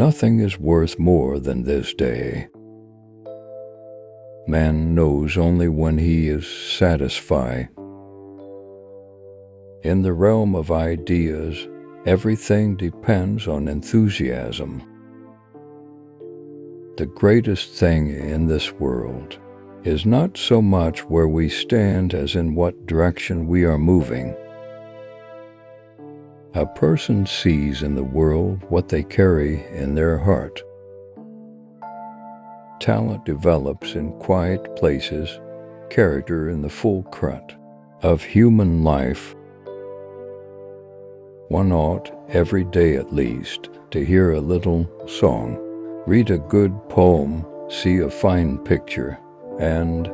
Nothing is worth more than this day. Man knows only when he is satisfied. In the realm of ideas, everything depends on enthusiasm. The greatest thing in this world is not so much where we stand as in what direction we are moving. A person sees in the world what they carry in their heart. Talent develops in quiet places, character in the full current of human life. One ought, every day at least, to hear a little song, read a good poem, see a fine picture, and,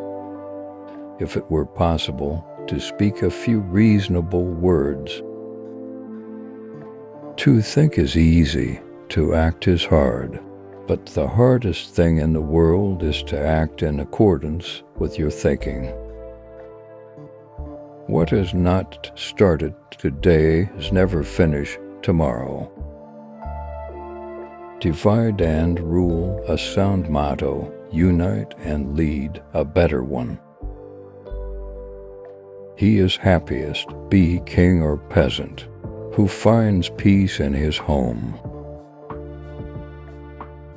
if it were possible, to speak a few reasonable words. To think is easy, to act is hard, but the hardest thing in the world is to act in accordance with your thinking. What is not started today is never finished tomorrow. Divide and rule, a sound motto. Unite and lead, a better one. He is happiest, be king or peasant, who finds peace in his home.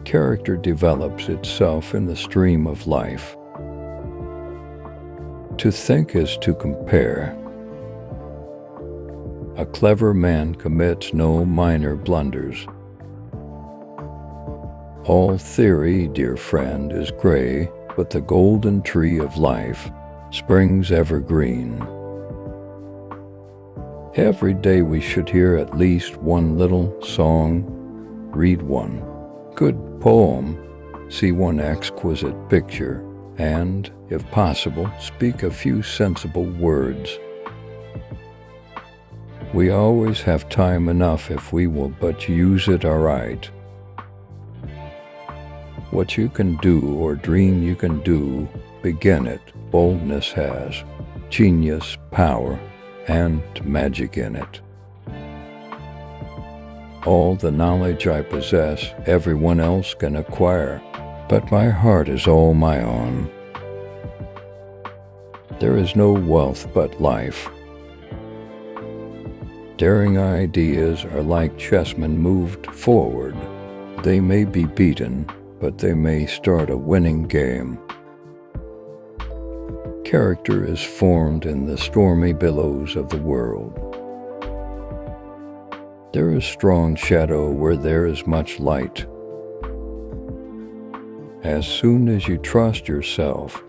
Character develops itself in the stream of life. To think is to compare. A clever man commits no minor blunders. All theory, dear friend, is gray, but the golden tree of life springs evergreen. Every day we should hear at least one little song, read one good poem, see one exquisite picture, and, if possible, speak a few sensible words. We always have time enough if we will but use it aright. What you can do or dream you can do, begin it. Boldness has genius, power, and magic in it. All the knowledge I possess, everyone else can acquire, but my heart is all my own. There is no wealth but life. Daring ideas are like chessmen moved forward. They may be beaten, but they may start a winning game. Character is formed in the stormy billows of the world. There is strong shadow where there is much light. As soon as you trust yourself,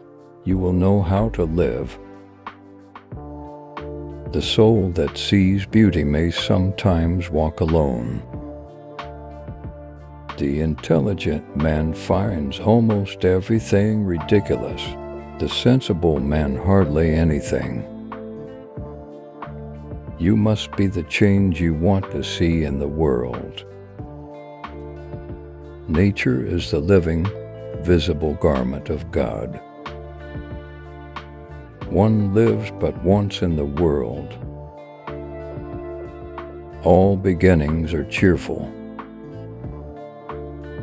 you will know how to live. The soul that sees beauty may sometimes walk alone. The intelligent man finds almost everything ridiculous, the sensible man hardly anything. You must be the change you want to see in the world. Nature is the living, visible garment of God. One lives but once in the world. All beginnings are cheerful.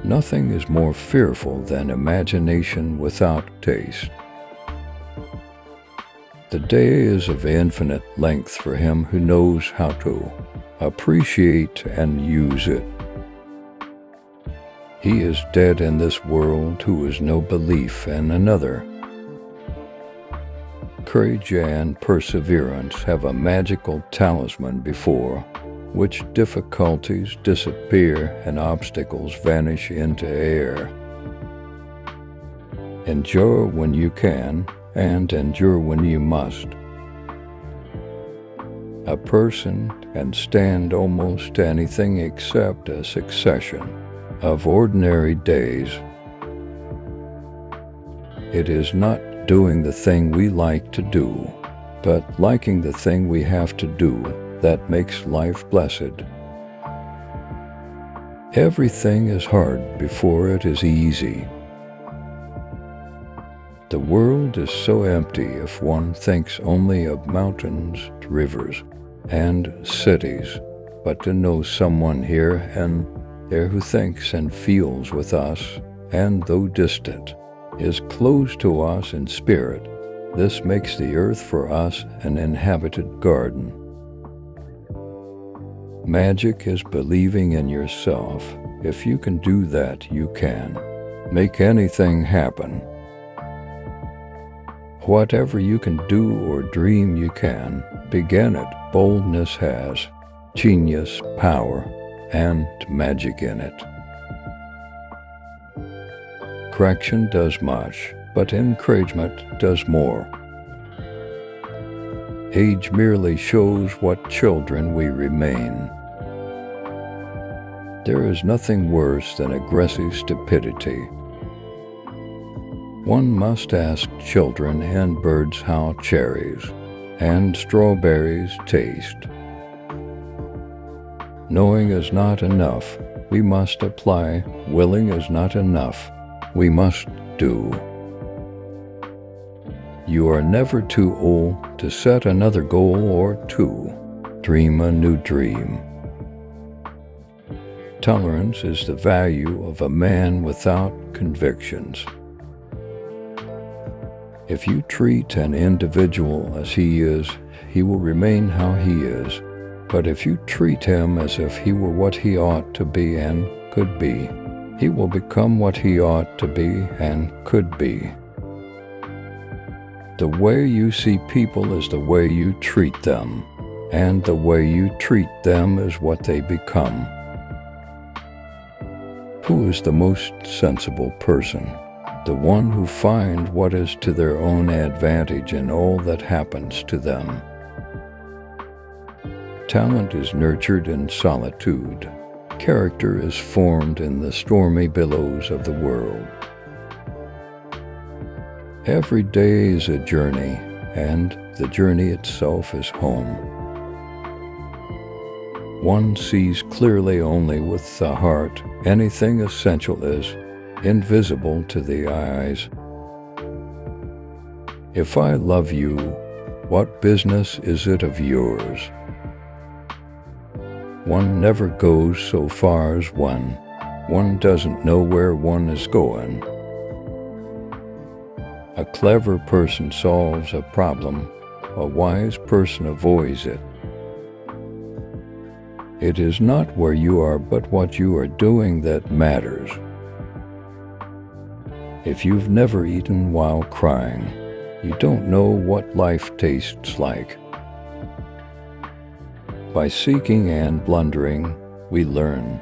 Nothing is more fearful than imagination without taste. The day is of infinite length for him who knows how to appreciate and use it. He is dead in this world who has no belief in another. Courage and perseverance have a magical talisman before which difficulties disappear and obstacles vanish into air. Endure when you can, and endure when you must. A person can stand almost anything except a succession of ordinary days. It is not doing the thing we like to do, but liking the thing we have to do that makes life blessed. Everything is hard before it is easy. The world is so empty if one thinks only of mountains, rivers, and cities, but to know someone here and there who thinks and feels with us, and though distant, is close to us in spirit. This makes the earth for us an inhabited garden. Magic is believing in yourself. If you can do that, you can make anything happen. Whatever you can do or dream, you can begin it. Boldness has genius, power, and magic in it. Correction does much, but encouragement does more. Age merely shows what children we remain. There is nothing worse than aggressive stupidity. One must ask children and birds how cherries and strawberries taste. Knowing is not enough, we must apply. Willing is not enough, we must do. You are never too old to set another goal or to dream a new dream. Tolerance is the value of a man without convictions. If you treat an individual as he is, he will remain how he is. But if you treat him as if he were what he ought to be and could be, he will become what he ought to be and could be. The way you see people is the way you treat them, and the way you treat them is what they become. Who is the most sensible person? The one who finds what is to their own advantage in all that happens to them. Talent is nurtured in solitude. Character is formed in the stormy billows of the world. Every day is a journey, and the journey itself is home. One sees clearly only with the heart. Anything essential is invisible to the eyes. If I love you, what business is it of yours? One never goes so far as one. One doesn't know where one is going. A clever person solves a problem. A wise person avoids it. It is not where you are, but what you are doing that matters. If you've never eaten while crying, you don't know what life tastes like. By seeking and blundering, we learn.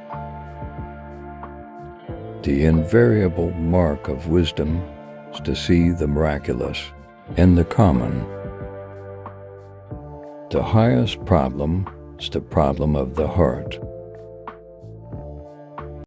The invariable mark of wisdom is to see the miraculous in the common. The highest problem is the problem of the heart.